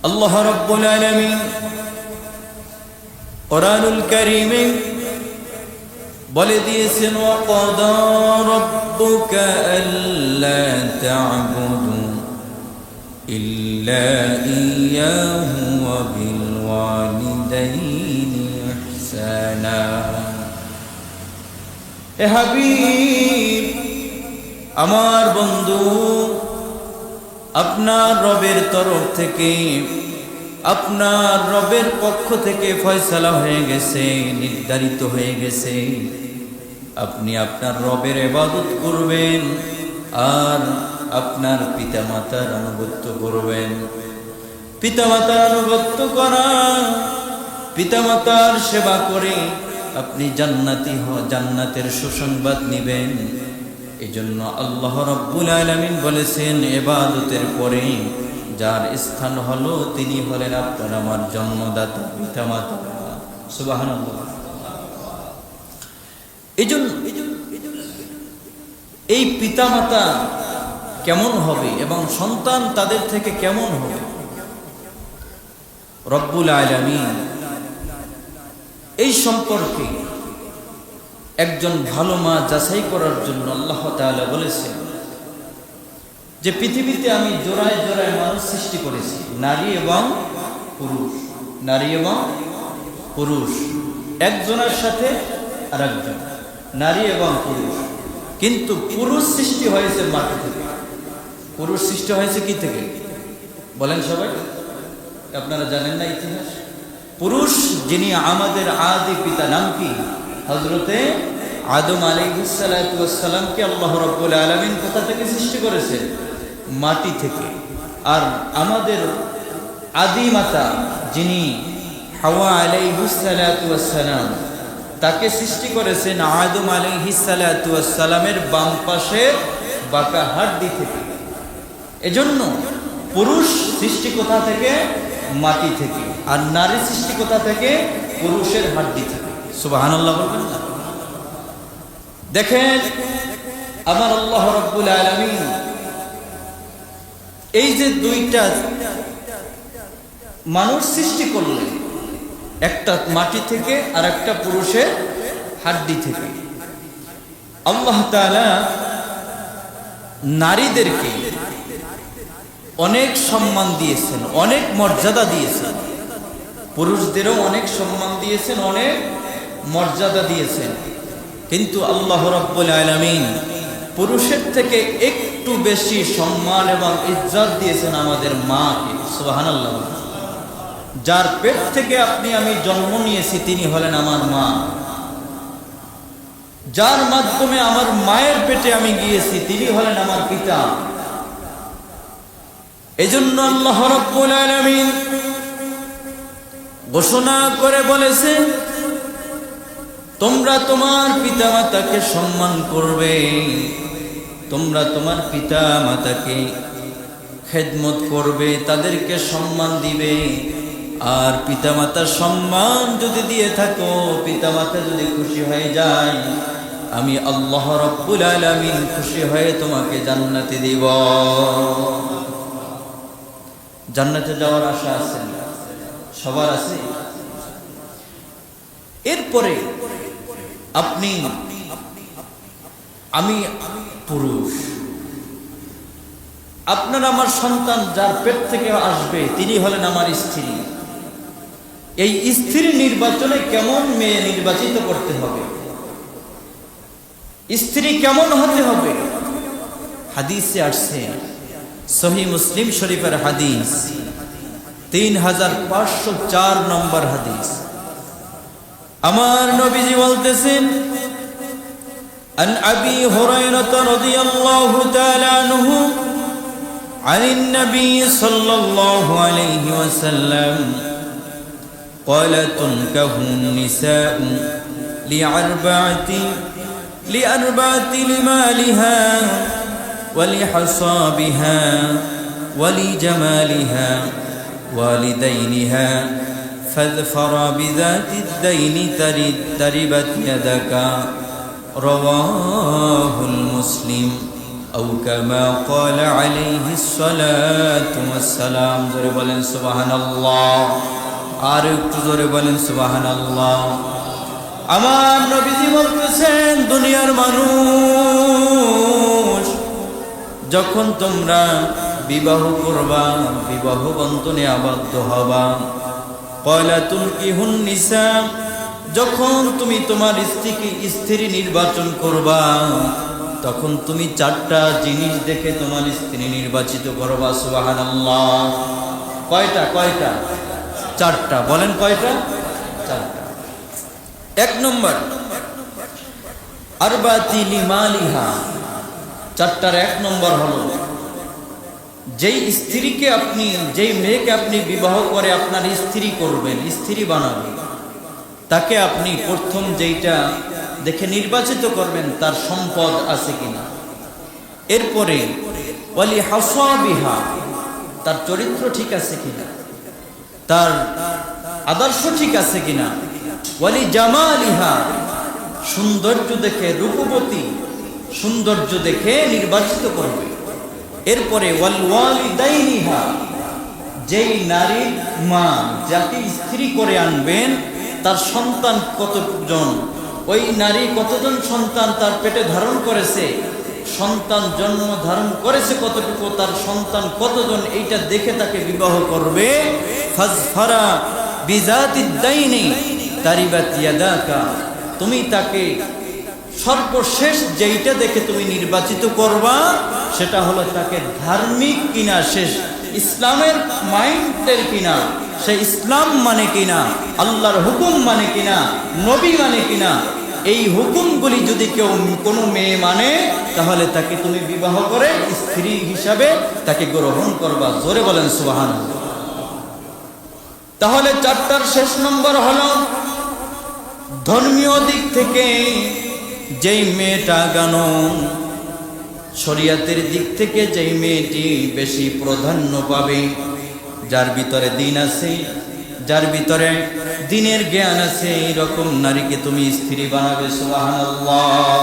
আল্লাহ রাব্বুল আলামিন কুরআনুল কারীমে বলে দিয়েছেন ওয়াকাদা রাব্বুকা আল্লা তা'বুদু ইল্লা ইয়্যাহু ওয়া বিল ওয়ালিদাইনি ইহসানা। হে হাবিব, আমার বন্ধু, আপনার রবের তরফ থেকে, আপনার রবের পক্ষ থেকে ফয়সালা হয়ে গেছে, নির্ধারিত হয়ে গেছে, আপনি আপনার রবের ইবাদত করবেন আর আপনার পিতামাতার আনুগত্য করবেন। পিতামাতার আনুগত্য করা, পিতামাতার সেবা করে আপনি জান্নাতের সুসংবাদ নেবেন। এজন্য আল্লাহ রাব্বুল আলামিন বলেছেন, ইবাদতের পরে যার স্থান হলো তিনি হলেন আপনার আমার জন্মদাতা পিতামাতা। সুবহানাল্লাহ। এজন্য এই পিতামাতা কেমন হবে এবং সন্তান তাদের থেকে কেমন হবে, রব্বুল আলামিন এই সম্পর্কে একজন ভালো মা যাচাই করার জন্য আল্লাহ তাআলা বলেছেন যে পৃথিবীতে আমি জোড়ায় জোড়ায় মানুষ সৃষ্টি করেছি, নারী এবং পুরুষ, নারী এবং পুরুষ, একজনের সাথে আরেকজন, নারী এবং পুরুষ। কিন্তু পুরুষ সৃষ্টি হয়েছে মাটি থেকে। পুরুষ সৃষ্টি হয়েছে কি থেকে বলেন সবাই? আপনারা জানেন না ইতিহাস? পুরুষ যিনি আমাদের আদি পিতা, নাম কি? হযরতে আদম আলাইহিস সালাতু ওয়াস সালামকে আল্লাহ রাব্বুল আলামিন কোথা থেকে সৃষ্টি করেছে? মাটি থেকে। আর আমাদের আদি মাতা যিনি হাওয়া আলাইহিস সালাতু ওয়াস সালাম, তাকে সৃষ্টি করেছেন আদম আলাইহিস সালাতু ওয়াস সালামের বাম পাশের বাঁকা হাড়ি থেকে। এজন্য পুরুষ সৃষ্টি কোথা থেকে? মাটি থেকে। আর নারী সৃষ্টি কোথা থেকে? পুরুষের হাড়ি থেকে। সুবহানাল্লাহ বলবেন না? দেখেন আমার আল্লাহ রাব্বুল আলামিন এই যে দুইটা মানুষ সৃষ্টি করলেন, একটা মাটি থেকে আর একটা পুরুষের হাড়ি থেকে। আল্লাহ তাআলা নারীদেরকে অনেক সম্মান দিয়েছেন, অনেক মর্যাদা দিয়েছেন, পুরুষদেরও অনেক সম্মান দিয়েছেন, অনেক মর্যাদা দিয়েছেন। কিন্তু আল্লাহ রাব্বুল আলামিন পুরুষের থেকে একটু বেশি সম্মান এবং ইজ্জত দিয়েছেন আমাদের মাকে। সুবহানাল্লাহ। যার পেট থেকে আপনি আমি জন্ম নিয়েছি তিনি হলেন আমার মা, যার মাধ্যমে আমার মায়ের পেটে আমি গিয়েছি তিনি হলেন আমার পিতা। এজন্য আল্লাহ রাব্বুল আলামিন ঘোষণা করে বলেছেন, তোমরা তোমার পিতামাতাকে সম্মান করবে, তোমরা তোমার পিতামাতাকে খেদমত করবে, তাদেরকে সম্মান দিবে। আর পিতামাতার সম্মান যদি দিয়ে থাকো, পিতামাতা যদি খুশি হয়ে যায়, আমি আল্লাহ রাব্বুল আলামিন খুশি হয়ে তোমাকে জান্নাতে দিব। জান্নাতে যাওয়ার আশা আছে? সবার আছে? এরপরে আপনি আমি পুরুষ, আপনার আমার সন্তান যার পেট থেকে আসবে তিনি হলেন আমার স্ত্রী। এই স্ত্রী নির্বাচনে কেমন মেয়ে নির্বাচিত করতে হবে, স্ত্রী কেমন হতে হবে? হাদিসে আসছে, সহিহ মুসলিম শরীফের হাদিস 3504 নম্বর হাদিস। আমার নবীজি বলতেছেন, আন আবি হুরায়রা রাদিয়াল্লাহু তাআলা আনহু আনিন নবী সাল্লাল্লাহু আলাইহি ওয়াসাল্লাম قال تنكح النساء لأربعة لمالها ولحصابها ولجمالها والدينها فاظفر بذات الدين تربت يدك رواه المسلم আও কামা ক্বালা আলাইহিস সালাতু ওয়াস সালাম। জোরে বলেন সুবহানাল্লাহ। আর একটু জোরে বলেন সুবহানাল্লাহ। আমার নবীজি বলতেছেন, দুনিয়ার মানুষ, যখন তোমরা বিবাহ করবা, বিবাহ বন্ধনে আবদ্ধ হবা, ক্বালা তুনকিহুন নিসা, যখন তুমি তোমার স্ত্রী নির্বাচন করবা, তখন তুমি চারটা জিনিস দেখে তোমার স্ত্রী নির্বাচিত করবা। সুবহানাল্লাহ। কয়টা? চারটা। বলেন কয়টা? চারটা। এক নম্বর, আরবাতি লিমালিহা। চারটার এক নম্বর হলো, যেই স্ত্রীকে আপনি, যেই মেয়েকে আপনি বিবাহ করে আপনার স্ত্রী করবেন, স্ত্রী বানাবেন, তাকে আপনি প্রথম যেইটা দেখে নির্বাচিত করবেন তার সম্পদ আছে কিনা। এরপরে ওয়ালি হাসাবিহা, তার চরিত্র ঠিক আছে কিনা, তার আদর্শ ঠিক আছে কিনা। ওয়ালি জামালিহা, সৌন্দর্য দেখে, রূপবতী সৌন্দর্য দেখে নির্বাচিত করবে। এরপরে ওয়াল ওয়ালিদাইনিহা, যেই নারীর মা, যাকে স্ত্রী করে আনবেন, তার সন্তান কতজন, ওই নারী কতজন সন্তান তার পেটে ধারণ করেছে, সন্তান জন্ম ধারণ করেছে কতটুকু, তার সন্তান কতজন, এইটা দেখে তাকে বিবাহ করবে। ফাজফারা বিজাতিদ দাইনি তারিবাত ইয়াদাকা, তুমি তাকে সর্বশেষ যেইটা দেখে তুমি নির্বাচিত করবা, সেটা হলো তাকে ধার্মিক কিনা, শেষ ইসলামের মাইন্ডের কিনা, সে ইসলাম মানে কিনা, আল্লাহর হুকুম মানে কিনা, নবী মানে কিনা। এই হুকুমগুলি যদি কেউ, কোনো মেয়ে মানে, তাহলে তাকে তুমি বিবাহ করে স্ত্রী হিসাবে তাকে গ্রহণ করবা। জোরে বলেন সুবহানাল্লাহ। তাহলে চারটার শেষ নম্বর হলো, ধর্মীয় দিক থেকে যেই মেয়েটা গানো, শরীয়তের দিক থেকে যেই মেয়েটি বেশি প্রাধান্য পাবে, যার ভিতরে দিন আছে, যার ভিতরে দিনের জ্ঞান আছে, এরকম নারীকে তুমি স্ত্রী বানাবে। সুবহানাল্লাহ।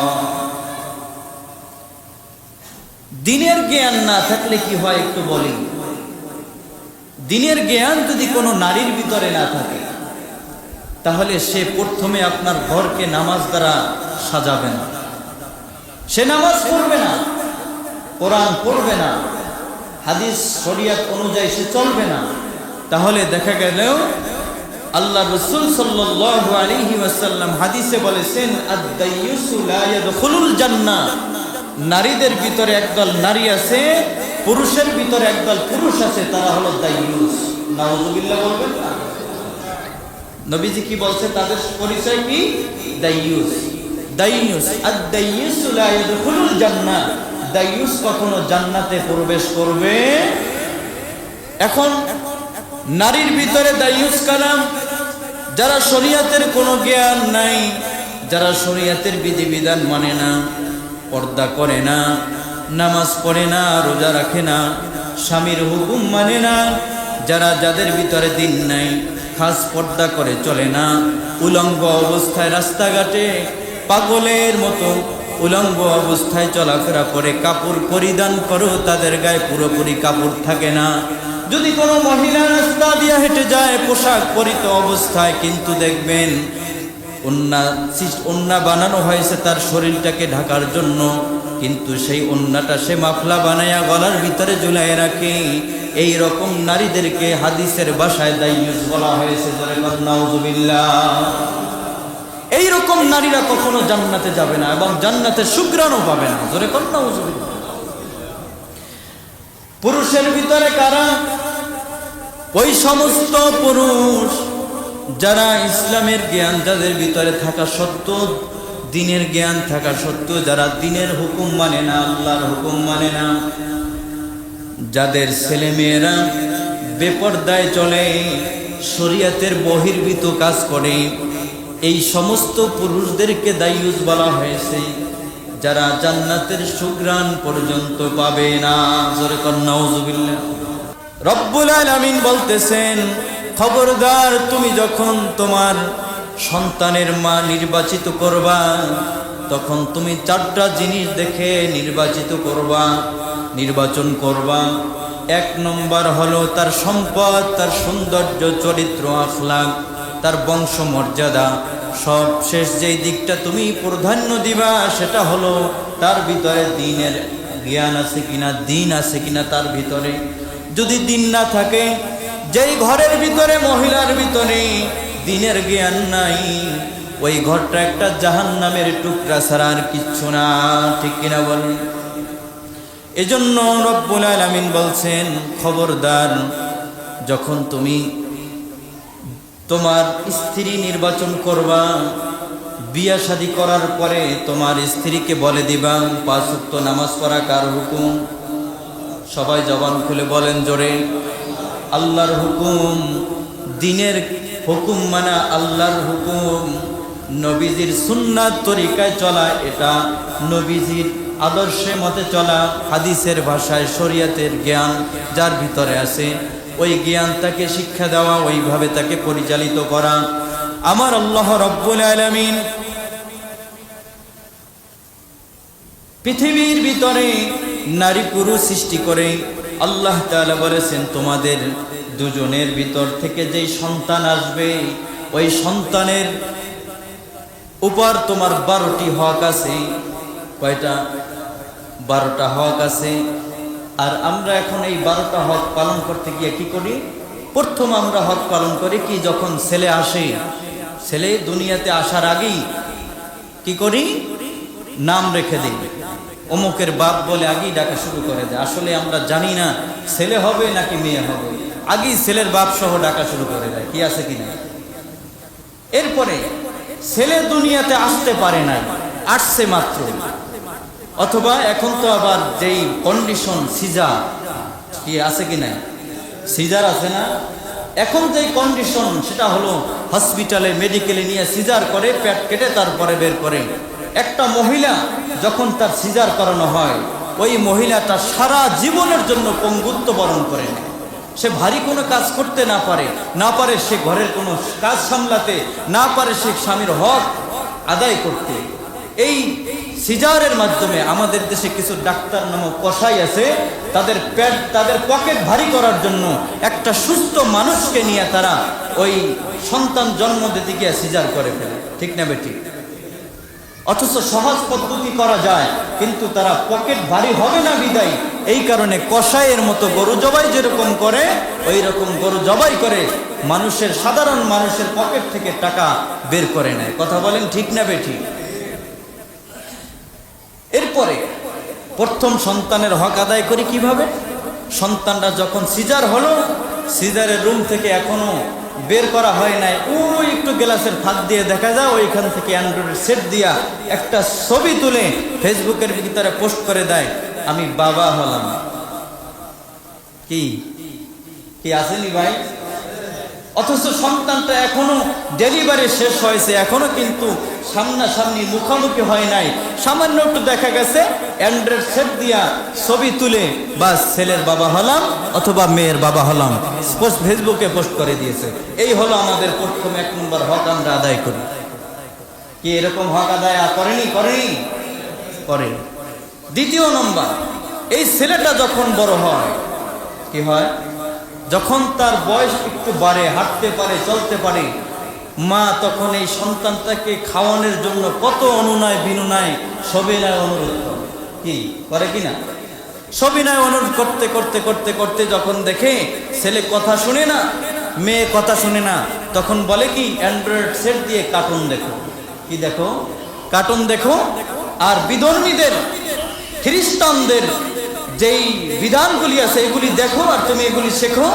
দিনের জ্ঞান না থাকলে কি হয় একটু বলি। দিনের জ্ঞান যদি কোনো নারীর ভিতরে না থাকে, তাহলে সে প্রথমে আপনার ঘরকে নামাজ দ্বারা সাজাবে না, সে নামাজ পড়বে না, কোরআন পড়বে না, হাদিস শরীয়ত অনুযায়ী সে চলবে না। তাহলে দেখা গেল আল্লাহ রাসূল সাল্লাল্লাহু আলাইহি ওয়াসাল্লাম হাদিসে বলেছেন, আদ-দাইয়ুসু লা ইয়াদখুলুল জান্নাহ, নারীদের ভিতরে একদল নারী আছে, পুরুষের ভিতরে একদল পুরুষ আছে, তারা হলো দাইয়ুস। নাউযুবিল্লাহ বলবেন না? নবীজি কি বলছে, তাদের পরিচয় কি? দাইয়ুস। দাইয়ুস, আদ-দাইয়ুসু লা ইয়াদখুলুল জান্নাহ, দাইয়ুস কখনো জান্নাতে প্রবেশ করবে। এখন নারীর ভিতরে দাইয়ুস কালাম, যারা শরীয়তের কোনো জ্ঞান নাই, যারা শরীয়তের বিধিবিধান মানে না, পর্দা করে না, নামাজ পড়ে না, রোজা রাখে না, স্বামীর হুকুম মানে না, যাদের ভিতরে দিন নাই, খাস পর্দা করে চলে না, উলঙ্গ অবস্থায় রাস্তাঘাটে পাগলের মতো উলঙ্গ অবস্থায় চলাফেরা করে, কাপড় পরিধান করো, তাদের গায়ে পুরোপুরি কাপড় থাকে না। যদি কোনো মহিলা রাস্তা দিয়ে হেঁটে যায় পোশাক পরিত অবস্থায়, কিন্তু দেখবেন ওন্না বানানো হয়েছে তার শরীরটাকে ঢাকার জন্য, কিন্তু সেই ওন্নাটা সে মাফলা বানায়া গলার ভিতরে ঝুলায় রাখে, এই রকম নারীদেরকে হাদিসের ভাষায় দাইয়ুস বলা হয়েছে। জোরে বলেন নাউযুবিল্লাহ। এই রকম নারীরা কখনো জান্নাতে যাবে না এবং জান্নাতে সুঘ্রাণও পাবে না। জোরে বলেন নাউযুবিল্লাহ। পুরুষের ভিতরে কারা? ওই সমস্ত পুরুষ যারা ইসলামের জ্ঞান যাদের ভিতরে থাকা সত্ত্বেও, দিনের জ্ঞান থাকা সত্ত্বেও যারা দিনের হুকুম মানে না, আল্লাহর হুকুম মানে না, যাদের ছেলে মেয়েরা বেপরদায় চলে, শরীয়তের বহির্ভূত কাজ করে, এই সমস্ত পুরুষদেরকে দাইয়ুস বলা হয়েছে, যারা জান্নাতের সুঘ্রাণ পর্যন্ত পাবে না। জোরে কর নাউযুবিল্লাহ। রব্বুল আলামিন বলতেছেন, খবরদার তুমি যখন তোমার সন্তানের মা নির্বাচিত করবা, তখন তুমি চারটা জিনিস দেখে নির্বাচন করবা। এক নম্বর হলো তার সম্পদ, তার সৌন্দর্য, চরিত্র, আখলাক, তার বংশ মর্যাদা। সবশেষ যেই দিকটা তুমি প্রাধান্য দিবা সেটা হলো তার ভিতরে দ্বীনের জ্ঞান আছে কিনা, দ্বীন আছে কিনা তার ভিতরে। যদি দ্বীন না থাকে, যেই ঘরের ভিতরে, মহিলার ভিতরে দ্বীনের জ্ঞান নাই, ওই ঘরটা একটা জাহান্নামের টুকরা ছাড়া আর কিচ্ছু না। ঠিক কিনা বলেন? এজন্য রব্বুল আলামিন বলছেন, খবরদার, যখন তুমি তোমার স্ত্রী নির্বাচন করবা, বিয়া শাদী করার পরে তোমার স্ত্রীকে বলে দিবা 5 ওয়াক্ত নামাজ পড়া কার হুকুম? সবাই জবান খুলে বলেন জোরে। আল্লাহর হুকুম। দ্বীনের হুকুম মানা আল্লাহর হুকুম। নবীজির সুন্নাত তরিকায় চলা, এটা নবীজির আদর্শে মতে চলা, হাদিসের ভাষায় শরীয়তের জ্ঞান যার ভিতরে আছে, ওই জ্ঞান তাকে শিক্ষা দেওয়া, ওইভাবে তাকে পরিচালিত করা। আমার আল্লাহ রব্বুল আলামিন পৃথিবীর ভিতরে নারী পুরুষ সৃষ্টি করে আল্লাহ তাআলা বলেছেন, তোমাদের দুজনের ভিতর থেকে যেই সন্তান আসবে, ওই সন্তানের উপর তোমার 12টি হক আছে। কয়টা? 12টা হক আছে। আর আমরা এখন এই 12টা হক পালন করতে গিয়ে কি করি? প্রথম আমরা হক পালন করি কি? যখন ছেলে আসে, ছেলে দুনিয়াতে আসার আগেই কি করি? নাম রেখে দিই। অমুকের বাপ বলে আগেই ডাকা শুরু করে দেয়। আসলে আমরা জানি না ছেলে হবে নাকি মেয়ে হবে, আগেই ছেলের বাপ সহ ডাকা শুরু করে দেয়। কি আছে কিনা? এরপরে ছেলে দুনিয়াতে আসতে পারে না, আসছে মাত্র, অথবা এখন তো আবার যেই কন্ডিশন সিজার, কি আছে কিনা? সিজার আছে না? এখন যেই কন্ডিশন সেটা হলো হসপিটালে, মেডিকেলে নিয়ে সিজার করে, পেট কেটে তারপরে বের করে। একটা মহিলা যখন তার সিজার করানো হয়, ওই মহিলাটা সারা জীবনের জন্য পঙ্গুত্ব বরণ করে নেয়। সে ভারী কোনো কাজ করতে না পারে সে ঘরের কোনো কাজ সামলাতে, না পারে সে স্বামীর হক আদায় করতে। এই সিজারের মাধ্যমে আমাদের দেশে কিছু ডাক্তার নামক কসাই আছে, তাদের পকেট ভারী করার জন্য একটা সুস্থ মানুষকে নিয়ে তারা ওই সন্তান জন্ম দিতে গিয়ে সিজার করে ফেলে। ঠিক না বেঠিক? অথচ সহজ পদ্ধতি করা যায়, কিন্তু তারা পকেট ভারী হবে না বিদায়, এই কারণে কসাইয়ের মতো গরু জবাই যেরকম করে, ওই রকম গরু জবাই করে সাধারণ মানুষের পকেট থেকে টাকা বের করে নেয়। কথা বলেন ঠিক না বেঠিক? এরপরে প্রথম সন্তানের হক আদায় করি কিভাবে? সন্তানটা যখন সিজার হলো, সিজারের রুম থেকে এখনো বের করা হয় নাই, ওই একটু গ্লাসের ফাঁক দিয়ে দেখা যায়, ওইখান থেকে অ্যান্ড্রয়েড সেট দিয়া একটা ছবি তুলে ফেসবুকের ভিতরে পোস্ট করে দেয়, আমি বাবা হলাম। কি কি আসেনি ভাই? অথচ সন্তানটা এখনো ডেলিভারি শেষ হয়েছে, এখনো কিন্তু সামনাসামনি মুখোমুখি হয় নাই, সামান্য একটু দেখা গেছে অ্যান্ড্রয়েড সেট দিয়া ছবি তুলে বাস ছেলের বাবা হলাম অথবা মেয়ের বাবা হলাম, ফেসবুকে পোস্ট করে দিয়েছে। এই হলো আমাদের প্রথম 1 নম্বর হক আমরা আদায় করি। কি এরকম হক আদায় করেনি? করে। দ্বিতীয় নম্বর, এই ছেলেটা যখন বড় হয়, কি হয়? যখন তার বয়স একটু বাড়ে, হাঁটতে পারে, চলতে পারে, মা তখন এই সন্তানটাকে খাওয়ানোর জন্য কত অনুনয় বিনুনয়, সবিনয় অনুরোধ করে। কি করে কিনা? সবিনয় অনুরোধ করতে করতে করতে করতে যখন দেখে ছেলে কথা শুনে না, মেয়ে কথা শুনে না, তখন বলে কি, অ্যান্ড্রয়েড সেট দিয়ে কার্টুন দেখো। কি দেখো? কার্টুন দেখো। আর বিধর্মীদের, খ্রিস্টানদের যেই বিধানগুলি আছে এগুলি দেখো, আর তুমি এগুলি শেখো।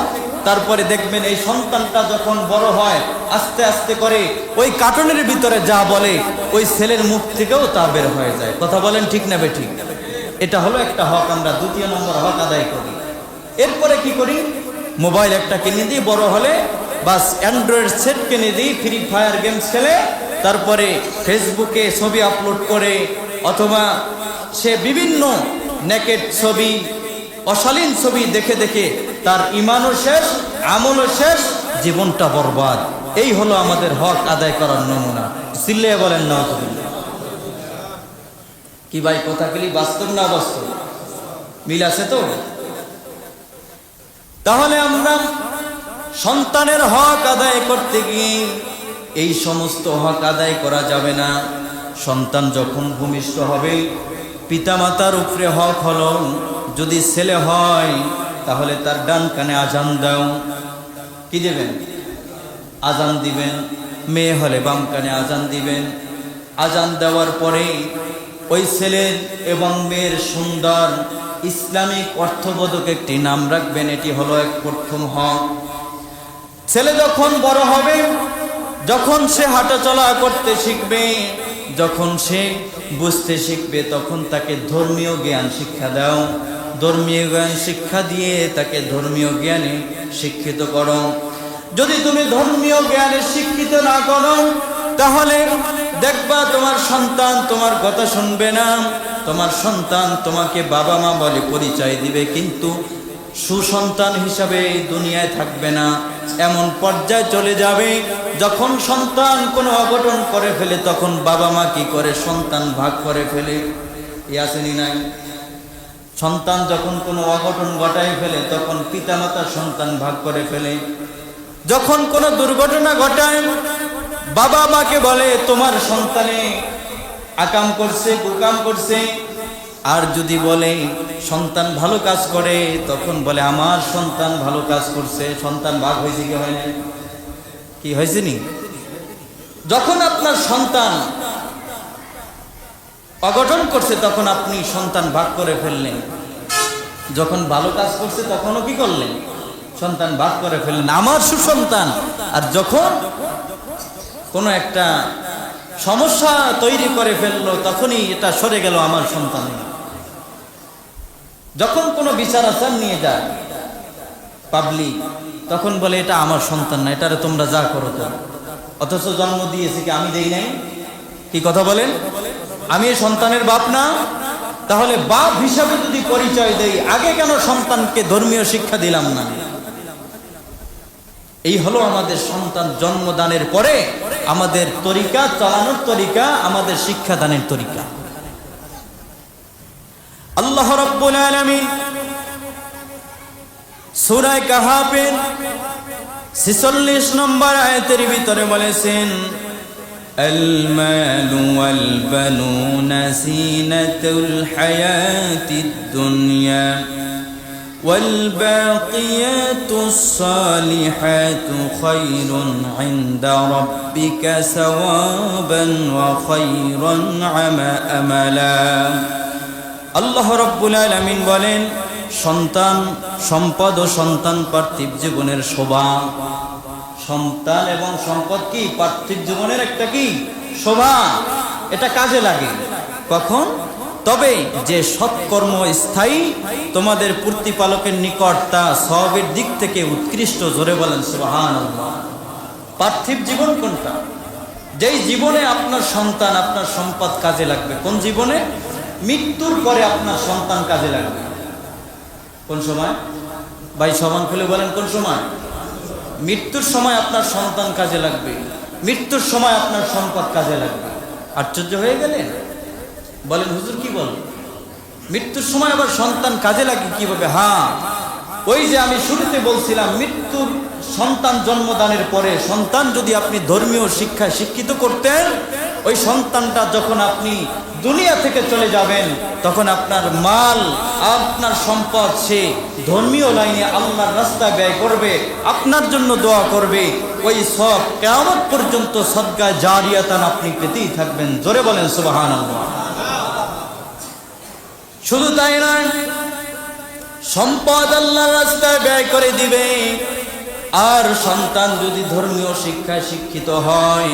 তারপরে দেখবেন এই সন্তানটা যখন বড় হয়, আস্তে আস্তে করে ওই কার্টুনের ভিতরে যা বলে, ওই ছেলের মুখ থেকেও তা বের হয়ে যায়। কথা বলেন ঠিক না বেঠিক? এটা হলো একটা হক, আমরা দ্বিতীয় নম্বর হক আদায় করি। এরপরে কি করি? মোবাইল একটা কিনে দিই, বড় হলে বাস অ্যান্ড্রয়েড সেট কিনে দিই, ফ্রি ফায়ার গেমস খেলে, তারপরে ফেসবুকে ছবি আপলোড করে, অথবা সে বিভিন্ন নেকেড ছবি, অশালীন ছবি দেখে দেখে তার ঈমানও শেষ, আমলও শেষ, জীবনটা বরবাদ। এই হলো আমাদের হক আদায় করার নমুনা। চিল্লিয়ে বলেন না? কি ভাই, কথাগুলি বাস্তব না বাস্তব? মিল আছে তো? তাহলে আমরা সন্তানের হক আদায় করতে গিয়ে এই সমস্ত হক আদায় করা যাবে না। সন্তান যখন ভূমিষ্ঠ হবে, পিতামাতার উপরে হক হলো, যদি ছেলে হয় তাহলে তার ডান কানে আজান দাও। কি দেবেন? আজান দিবেন। মেয়ে হলে বাম কানে আজান দিবেন। আজান দেওয়ার পরে ওই ছেলের এবং মেয়ের সুন্দর ইসলামিক অর্থবোধক একটি নাম রাখবেন। এটি হলো এক প্রথম হক। ছেলে যখন বড় হবে, যখন সে হাঁটাচলা করতে শিখবে, যখন সে বুঝতে শিখবে, তখন তাকে ধর্মীয় জ্ঞান শিক্ষা দাও। ধর্মীয় জ্ঞান শিক্ষা দিয়ে তাকে ধর্মীয় জ্ঞানে শিক্ষিত করো। যদি তুমি ধর্মীয় জ্ঞানে শিক্ষিত না করো, তাহলে দেখবা তোমার সন্তান তোমার কথা শুনবে না। তোমার সন্তান তোমাকে বাবা মা বলে পরিচয় দিবে, কিন্তু সুসন্তান হিসাবে দুনিয়ায় থাকবে না। এমন পর্যায়ে চলে যাবে, যখন সন্তান কোনো অঘটন করে ফেলে, তখন বাবা মা কি করে? সন্তান ভাগ করে ফেলে। আসেনি নাই? সন্তান যখন কোনো অঘটন ঘটায় ফেলে, তখন পিতামাতা সন্তান ভাগ করে ফেলে। যখন কোনো দুর্ঘটনা ঘটায়, বাবা মাকে বলে তোমার সন্তানে আকাম করছে, কুকাম করছে। আর যদি বলে সন্তান ভালো কাজ করে, তখন বলে আমার সন্তান ভালো কাজ করছে। সন্তান ভাগ হয়েছে কি হয় না? কি হয়েছে নি? যখন আপনার সন্তান অঘটন করছে, তখন আপনি সন্তান ভাগ করে ফেললেন। যখন ভালো কাজ করছে, তখনও কি করলেন? সন্তান ভাগ করে ফেললেন, আমার সুসন্তান। আর যখন কোনো একটা সমস্যা তৈরি করে ফেললো, তখনই এটা সরে গেল আমার সন্তান। যখন কোনো বিচার আচার নিয়ে যায় পাবলিক, তখন বলে এটা আমার সন্তান না, এটারে তোমরা যা করো তো। অথচ জন্ম দিয়েছে কি? আমি দেই নাই। কি কথা বলেন? আমি এই সন্তানের বাপ না? তাহলে বাপ হিসাবে যদি পরিচয় দেই, আগে কেন সন্তানকে ধর্মীয় শিক্ষা দিলাম না? এই হলো আমাদের সন্তান জন্মদানের পরে আমাদের তরিকা, চালানোর তরিকা, আমাদের শিক্ষাদানের তরিকা। আল্লাহ রাব্বুল আলামিন সূরা কাহাফের 46 নম্বর আয়াতের ভিতরে বলেছেন, আল মালু ওয়াল বানুনা জিনাতুল হায়াতিদ দুনিয়া والباقيات الصالحات خير عند ربك ثوابا وخير املا। আল্লাহ রাব্বুল আলামিন বলেন, সন্তান সম্পদ ও সন্তান পার্থিব জীবনের শোভা। সন্তান এবং সম্পদ কি? পার্থিব জীবনের একটা কি শোভা। এটা কাজে লাগে কখন? তবে যে সৎকর্ম স্থায়ী, তোমাদের প্রতিপালকের নিকট তা সওয়াবের দিক থেকে উৎকৃষ্ট। জোরে বলেন সুবহানাল্লাহ। পার্থিব জীবন কোনটা? যেই জীবনে আপনার সন্তান, আপনার সম্পদ কাজে লাগবে। কোন জীবনে? মৃত্যুর পরে আপনার সন্তান কাজে লাগবে। কোন সময়? ভাই সমান খুলে বলেন, কোন সময়? মৃত্যুর সময় আপনার সন্তান কাজে লাগবে, মৃত্যুর সময় আপনার সম্পদ কাজে লাগবে। আশ্চর্য হয়ে গেলেন? বলেন হুজুর কি বল? মৃত্যুর সময় আবার সন্তান কাজে লাগে কিভাবে? হ্যাঁ, ওই যে আমি শুরুতে বলছিলাম, মৃত্যুর সন্তান জন্মদানের পরে সন্তান যদি আপনি ধর্মীয় শিক্ষায় শিক্ষিত করতেন, ওই সন্তানটা যখন আপনি দুনিয়া থেকে চলে যাবেন, তখন আপনার মাল, আপনার সম্পদ সে ধর্মীয় লাইনে আল্লাহর রাস্তায় ব্যয় করবে, আপনার জন্য দোয়া করবে। ওই সব কিয়ামত পর্যন্ত সদকা জারিয়াতান আপনি পেতেই থাকবেন। জোরে বলেন সুবহানাল্লাহ। শুধু তাই নয়, সম্পদ আল্লাহর রাস্তায় ব্যয় করে দিবে। আর সন্তান যদি ধর্মীয় শিক্ষায় শিক্ষিত হয়,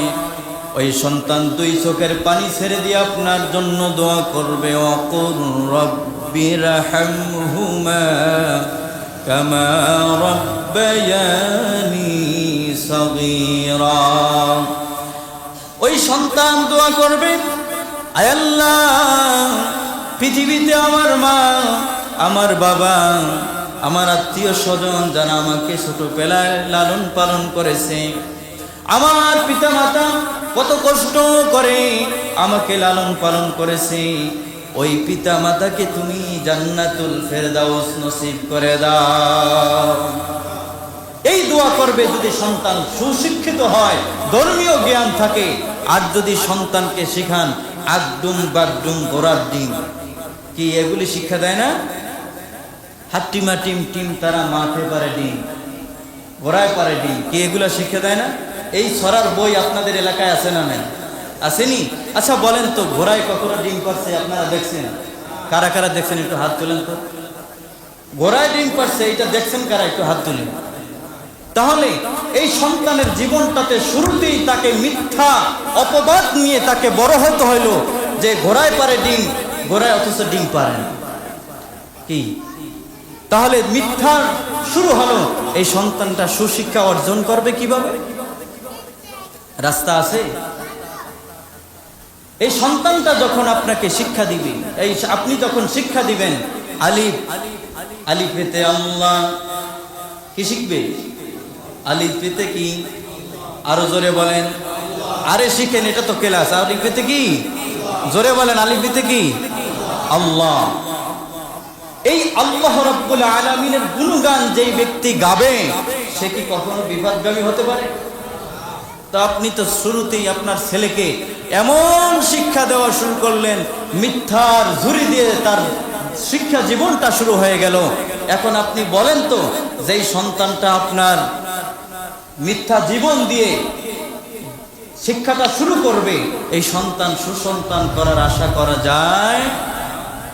ওই সন্তান দুই চোখের পানি ছেড়ে দিয়ে আপনার জন্য দোয়া করবে, ওয়াকুর রাব্বিরহামহুমা কামা রাব্বায়ানি সগীরা। ওই সন্তান দোয়া করবে, আয় আল্লাহ, পৃথিবীতে আমার মা, আমার বাবা, আমার আত্মীয় স্বজন যারা আমাকে ছোটবেলায় লালন পালন করেছে, আমার পিতা মাতা কত কষ্ট করে আমাকে লালন পালন করেছে, ওই পিতা মাতাকে তুমি জান্নাতুল ফেরদাউস নসিব করে দাও। এই দোয়া করবে যদি সন্তান সুশিক্ষিত হয়, ধর্মীয় জ্ঞান থাকে। আর যদি সন্তানকে শিখান আগডুম বাগডুম গোড়ার ডিম, কি এগুলি শিক্ষা দেয় না? হাট্টিমা টিম টিম তারা মাঠে পারে ডিম, গোড়ায় পারে ডিম, কি এগুলো শিক্ষা দেয় না? এই ছড়ার বই আপনাদের এলাকায় আছে না নাই? আসেনি? আচ্ছা বলেন তো, ঘোড়ায় কখনো ডিম পারছে আপনারা দেখছেন? কারা কারা দেখছেন একটু হাত তুলেন তো। ঘোড়ায় ডিম পারছে এটা দেখছেন কারা? একটু হাত তুলেন। তাহলে এই সন্তানের জীবনটাতে শুরুতেই তাকে মিথ্যা অপবাদ নিয়ে তাকে বড় হতে হইল যে ঘোড়ায় পারে ডিম, ঘোড়ায় অথচ ডিম পারে না। কি তাহলে মিথ্যা শুরু হলো। এই সন্তানটা সুশিক্ষা অর্জন করবে কিভাবে? রাস্তা আছে? এই সন্তানটা যখন আপনাকে শিক্ষা দিবে, এই আপনি যখন শিক্ষা দিবেন আলিফ, আলিফ পেতে আল্লাহ, কি শিখবে? আলিফ পেতে কি? আরো জোরে বলেন। আরে শিখেন, এটা তো ক্লাস। আলিফ পেতে কি? জোরে বলেন। আলিফ পেতে কি? আল্লাহ। এই আল্লাহ রাব্বুল আলামিনের গুণগান যেই ব্যক্তি গাবে সে কি কখনো বিপদগামী হতে পারে? তো আপনি তো শুরুতেই আপনার ছেলেকে এমন শিক্ষা দেওয়া শুরু করলেন, মিথ্যার ঝুরি দিয়ে তার শিক্ষা জীবনটা শুরু হয়ে গেল। এখন আপনি বলেন তো, যেই সন্তানটা আপনার মিথ্যা জীবন দিয়ে শিক্ষাটা শুরু করবে, এই সন্তান সুসন্তান করার আশা করা যায়?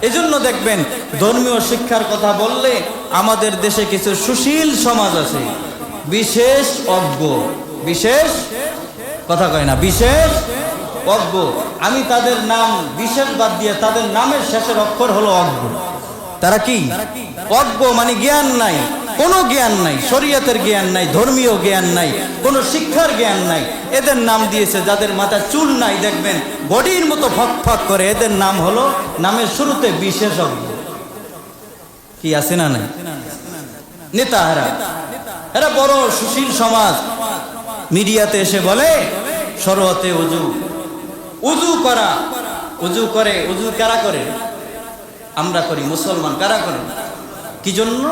এজন্য দেখবেন ধর্মীয় শিক্ষার কথা বললে আমাদের দেশে কিছু সুশীল সমাজ আছে, বিশেষ অজ্ঞ, বিশেষ কথা কয় না, বিশেষ অজ্ঞ। আমি তাদের নাম বিশেষ বাদ দিয়ে তাদের নামের শেষের অক্ষর হলো অজ্ঞ। তারা কি? অজ্ঞ মানে জ্ঞান নাই, কোনো জ্ঞান নাই, শরীয়তের জ্ঞান নাই, ধর্মীয় জ্ঞান নাই, কোনো শিক্ষার জ্ঞান নাই। এদের নাম দিয়েছে, যাদের মাথায় চুল নাই দেখবেন বডির মতো ফক ফক করে, এদের নাম হলো, নামের শুরুতে বিশেষজ্ঞ। কি আছে না নাই? নেতা এরা বড় সুশীল সমাজ। মিডিয়াতে এসে বলে শরীয়তে ওযু, ওযু করা, ওযু করে। ওযু কারা করে? আমরা করি, মুসলমান। কারা করে? কি জন্য?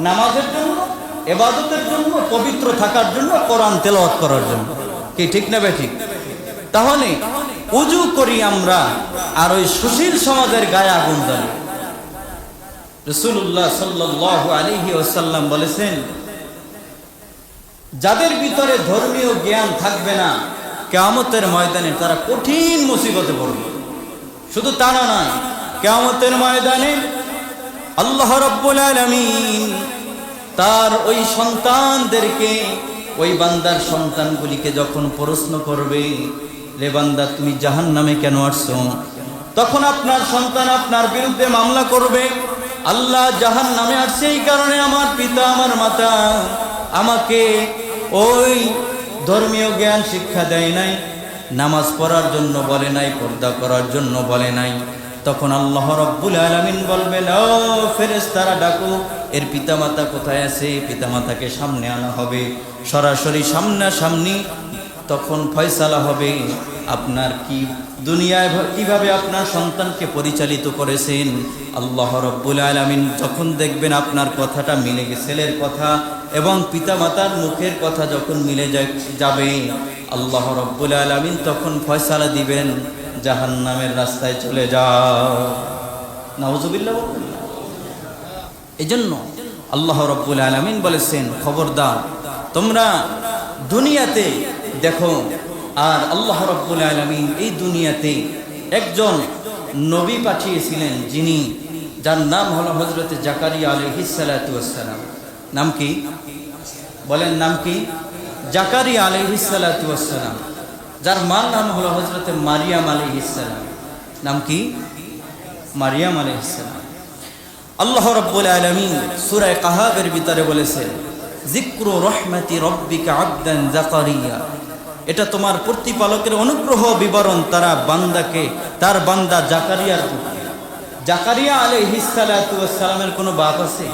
নামাজের জন্য, ইবাদতের জন্য, পবিত্র থাকার জন্য, কোরআন তেলাওয়াত করার জন্য। কি ঠিক না বেঠিক? তাহলে ওযু করি আমরা, আর ওই সুশীল সমাজের গায়ে আগুন জ্বালি। রাসূলুল্লাহ সাল্লাল্লাহু আলাইহি ওয়াসাল্লাম বলেছেন, যাদের ভিতরে ধর্মীয় জ্ঞান থাকবে না, কিয়ামতের ময়দানে তারা কঠিন মুসিবতে পড়বে। শুধু তা নয়, কিয়ামতের ময়দানে আল্লাহ রাব্বুল আলামিন তার ওই সন্তানদেরকে, ওই বান্দার সন্তানগুলিকে যখন প্রশ্ন করবে, রে বান্দা তুমি জাহান্নামে কেন আসছো? তখন আপনার সন্তান আপনার বিরুদ্ধে মামলা করবে, আল্লাহ জাহান্নামে আসছে এই কারণে আমার পিতা আমার মাতা আমাকে ওই ধর্মীয় জ্ঞান শিক্ষা দেয় নাই, নামাজ পড়ার জন্য বলে নাই, পর্দা করার জন্য বলে নাই। তখন আল্লাহ রাব্বুল আলামিন বলবেন, ও ফেরেশতারা ডাকো, এর পিতামাতা কোথায় আছে? পিতামাতাকে সামনে আনা হবে, সরাসরি সামনাসামনি। তখন ফয়সালা হবে আপনার কি দুনিয়ায় কিভাবে আপনার সন্তানকে পরিচালিত করেছেন। আল্লাহ রাব্বুল আলামিন যখন দেখবেন আপনার কথাটা মিলে গেছে, ছেলের কথা এবং পিতামাতার মুখের কথা যখন মিলে যাবে, আল্লাহ রাব্বুল আলামিন তখন ফয়সালা দিবেন, জাহান্নামের রাস্তায় চলে যাও। নাউজুবিল্লাহ বলবেন। এজন্য আল্লাহ রাব্বুল আলামিন বলেছেন, খবরদার তোমরা দুনিয়াতে দেখো। আর আল্লাহ রাব্বুল আলামিন এই দুনিয়াতে একজন নবী পাঠিয়েছিলেন, যিনি, যার নাম হলো হযরত জাকারিয়া আলাইহিস সালাতু ওয়াস সালাম। নাম কি? বলেন, নাম কি? জাকারিয়া আলাইহিস সালাতু ওয়াস সালাম। যার মার নাম হলো হযরত মারিয়াম আলাইহিস সালাম। নাম কি? মারিয়াম আলাইহিস সালাম। আল্লাহ রাব্বুল আলামিন সূরা কাহাফের ভিতরে বলেছেন, যিকরু রাহমাতি রাব্বিকা আবদান জাকারিয়া। এটা তোমার প্রতিপালকের অনুগ্রহ বিবরণ তারা বান্দাকে, তার বান্দা জাকারিয়ার প্রতি। জাকারিয়া আলাইহিস সালাতু ওয়াস সালামের কোনো বাপ আছে?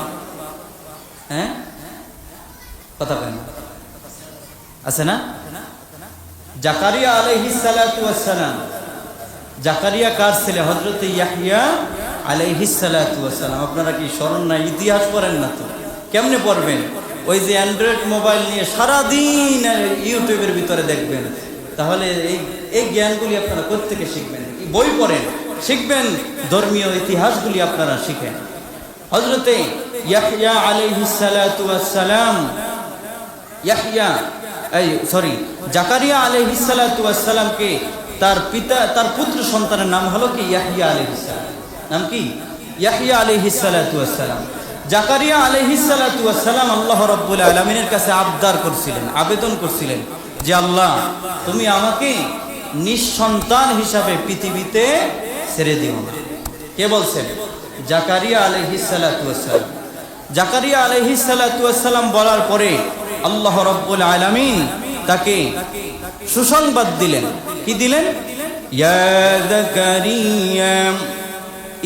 হ্যাঁ, কথা কেন আছে না? জাকারিয়া আলাইহিস সালাতু ওয়াস সালাম জাকারিয়া কার ছেলে? হযরত ইয়াহইয়া আলাইহিস সালাতু ওয়াস সালাম। আপনারা কি স্মরণ নাই? ইতিহাস পড়েন না তো? কেমনে পড়বেন? ওই যে অ্যান্ড্রয়েড মোবাইল নিয়ে সারাদিন ইউটিউবের ভিতরে দেখবেন। তাহলে এই জ্ঞানগুলি আপনারা কোত্থেকে শিখবেন? বই পড়েন, শিখবেন। ধর্মীয় ইতিহাসগুলি আপনারা শিখেন। হযরতে ইয়াহইয়া আলাইহিস সালাতু ওয়াস সালাম, জাকারিয়া আলাইহিস সালাতু ওয়াস সালামকে তার পুত্র সন্তানের নাম হলো কি? ইয়াহইয়া আলাইহিস সালাম। নাম কি? ইয়াহইয়া আলাইহিস সালাতু ওয়াস সালাম। জাকারিয়া আলাইহিস সালাতু ওয়াস সালাম আল্লাহ রাব্বুল আলামিনের কাছে আবদার করছিলেন, আবেদন করছিলেন যে আল্লাহ, তুমি আমাকে নিঃসন্তান হিসাবে পৃথিবীতে ছেড়ে দিও না। কে বলছেন? জাকারিয়া আলাইহিস সালাতু ওয়াস সালাম। জাকারিয়া আলাইহিস সালাতু ওয়াস সালাম বলার পরে আল্লাহ রাব্বুল আলামিন তাকে সুসংবাদ দিলেন। কি দিলেন? ইয়া জাকারিয়া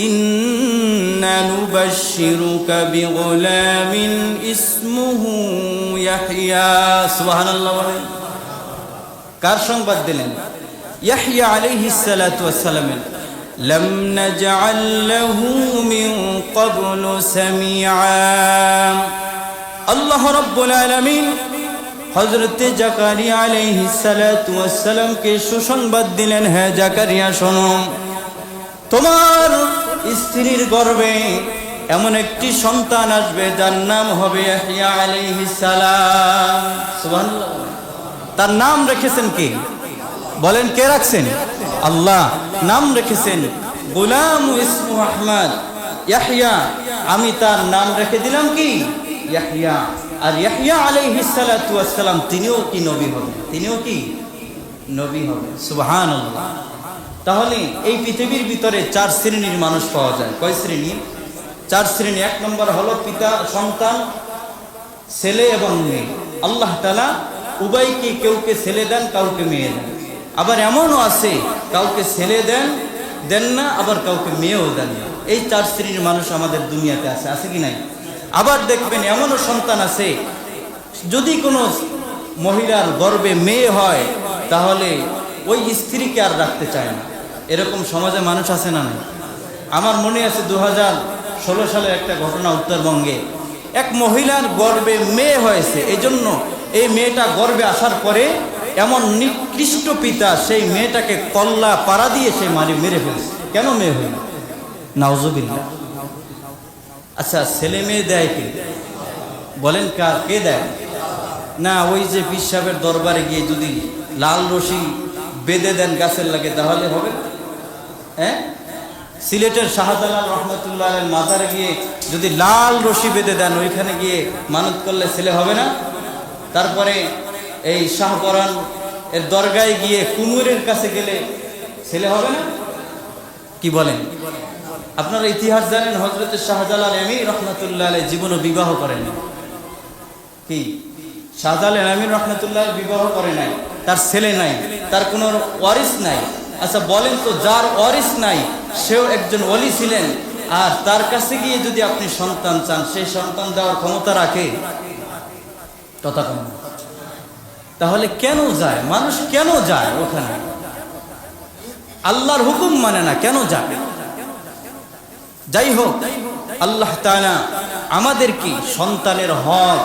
ইন্না নুবাশশিরুকা বিগুলামিন ইসমুহু ইয়াহইয়া। সুবহানাল্লাহ বলেন। কার সংবাদ দিলেন? ইয়াহইয়া আলাইহিস সালাতু ওয়াস সালামের। লাম নাজআল লাহু মিন ক্বাবলু সামিআ। আল্লাহ রাব্বুল আলামিন হযরত জাকারিয়া আলাইহিস সালাতু ওয়াস সালামকে সুসংবাদ দিলেন, হে জাকারিয়া শোনো, তোমার স্ত্রীর গর্ভে এমন একটি সন্তান আসবে যার নাম হবে ইয়াহইয়া আলাইহিস সালাম। সুবহানাল্লাহ। তার নাম রেখেছেন কে? বলেন, কে রাখছেন? আল্লাহ। নাম রেখেছেন গোলাম ইসমু আহমদ ইয়াহইয়া। আমি তার নাম রেখে দিলাম কি? ইয়াহইয়া। আর ইয়াহইয়া আলাইহিস সালাতু ওয়াস সালাম তিনিও কি নবী হবেন? তিনিও কি নবী হবেন। সুবহানাল্লাহ। তাহলে এই পৃথিবীর ভিতরে 4 শ্রেণীর মানুষ পাওয়া যায়। কয় শ্রেণী? 4 শ্রেণী। 1 নম্বর হলো পিতা সন্তান, ছেলে এবং মেয়ে। আল্লাহ তাআলা উভয়কে, কেউকে ছেলে দেন, কাউকে মেয়ে দেন। আবার এমনও আছে কাউকে ছেলে দেন না, আবার কাউকে মেয়েও দেন না। এই 4 শ্রেণীর মানুষ আমাদের দুনিয়াতে আছে। আছে কি নাই? আবার দেখবেন এমনও সন্তান আছে, যদি কোনো মহিলার গর্ভে মেয়ে হয় তাহলে ওই স্ত্রীকে আর রাখতে চায় না। এরকম সমাজে মানুষ আছে না? আমার মনে আছে 2016 সালের একটা ঘটনা। উত্তরবঙ্গে এক মহিলার গর্ভে মেয়ে হয়েছে। এজন্য এই মেয়েটা গর্ভে আসার পরে এমন নিকৃষ্ট পিতা সেই মেয়েটাকে কল্লা পাড়া দিয়ে সে মেরে ফেলছে। কেন মেয়ে হইল? নাউজুবিল্লাহ। আচ্ছা, ছেলে মেয়ে দেয় কে? বলেন, কে দেয়? না, ওই যে পীর সাহেবের দরবারে গিয়ে যদি লাল রশি বেঁধে দেন গাছের লাগে তাহলে হবে? হ্যাঁ, সিলেটের শাহজালাল রহমতুল্লাহ আলাইহির মাজারে গিয়ে যদি লাল রশি বেঁধে দেন, ওইখানে গিয়ে মানত করলে ছেলে হবে না? তারপরে এই শাহপরান এর দরগায় গিয়ে কুমুরের কাছে গেলে ছেলে হবে না? কি বলেন? আপনারা ইতিহাস জানেন, হযরত শাহজালাল আমিন রহমতুল্লাহ আলাইহি জীবনে বিবাহ করেন। কি? শাহজালাল আমিন রহমতুল্লাহ বিবাহ করে নাই, তার ছেলে নাই, তার কোনো ওয়ারিস নাই। আচ্ছা বলেন তো, যার ওয়ারিস নাই সেও একজন ওলি ছিলেন, আর তার কাছে গিয়ে যদি আপনি সন্তান চান, সেই সন্তান দেওয়ার ক্ষমতা রাখে? কথা কম। তাহলে কেন যায় মানুষ? কেন যায় ওখানে? আল্লাহর হুকুম মানে না, কেন যায়? যাই হোক, আল্লাহ তাআলা আমাদেরকে সন্তানের হক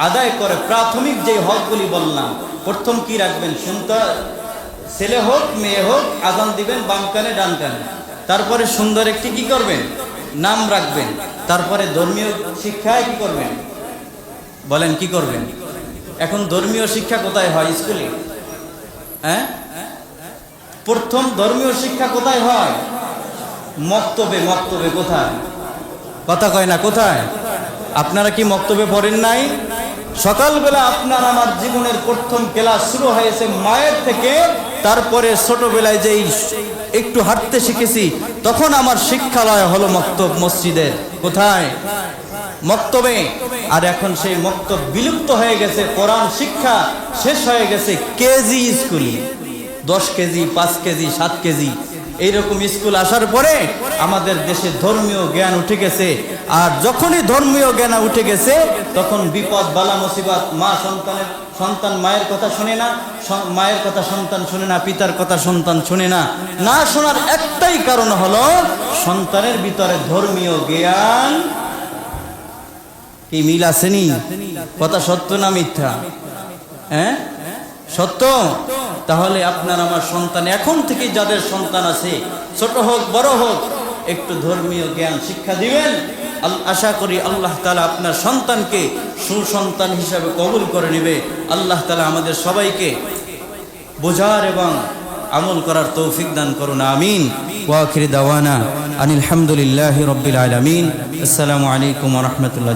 আদায় করে। প্রাথমিক যে হকগুলি বললাম, প্রথম কি রাখবেন? সন্তান, ছেলে হোক মেয়ে হোক, আযান দিবেন বাম কানে ডান কানে। তারপরে সুন্দর একটি কি করবেন? নাম রাখবেন। তারপরে ধর্মীয় শিক্ষায় কি করবেন? বলেন, কি করবেন? এখন ধর্মীয় শিক্ষা কোথায় হয়? স্কুলে। হ্যাঁ, প্রথম ধর্মীয় শিক্ষা কোথায় হয়? মক্তবে। মক্তবে কোথায়? কথা কয় না, কোথায়? আপনারা কি মক্তবে পড়েন নাই? সকালবেলা আপনার আমার জীবনের প্রথম ক্লাস শুরু হয়েছে মায়ের থেকে। তারপরে ছোটবেলায় যেই একটু হাঁটতে শিখেছি, তখন আমার শিক্ষালয় হলো মক্তব, মসজিদের। কোথায়? মক্তবে। আর এখন সেই মক্তব বিলুপ্ত হয়ে গেছে। কোরআন শিক্ষা শেষ হয়ে গেছে কেজি স্কুলে। 10 কেজি, 5 কেজি, 7 কেজি এইরকম স্কুল আসার পরে আমাদের দেশে ধর্মীয় জ্ঞান উঠে গেছে। আর যখনই ধর্মীয় জ্ঞান উঠে গেছে তখন বিপদ বালা মুসিবত, সন্তান মায়ের কথা শুনে না, মায়ের কথা সন্তান শুনে না, পিতার কথা সন্তান শুনে না। না শোনার একটাই কারণ হলো সন্তানের ভিতরে ধর্মীয় জ্ঞান কি মিল আসেনি? কথা সত্য না মিথ্যা? হ্যাঁ, সত্য। তাহলে আপনার আমার সন্তান, এখন থেকে যাদের সন্তান আছে, ছোট হোক বড় হোক, একটু ধর্মীয় জ্ঞান শিক্ষা দিবেন। আশা করি আল্লাহ তাআলা আপনার সন্তানকে সুসন্তান হিসাবে কবুল করে নেবে। আল্লাহ তাআলা আমাদের সবাইকে বোঝার এবং আমল করার তৌফিক দান করুন, আমিন। ওয়া আখির দাওয়ানা আনিল হামদুলিল্লাহি রাব্বিল আলামিন। আসসালামু আলাইকুম ওয়া রাহমাতুল্লাহ।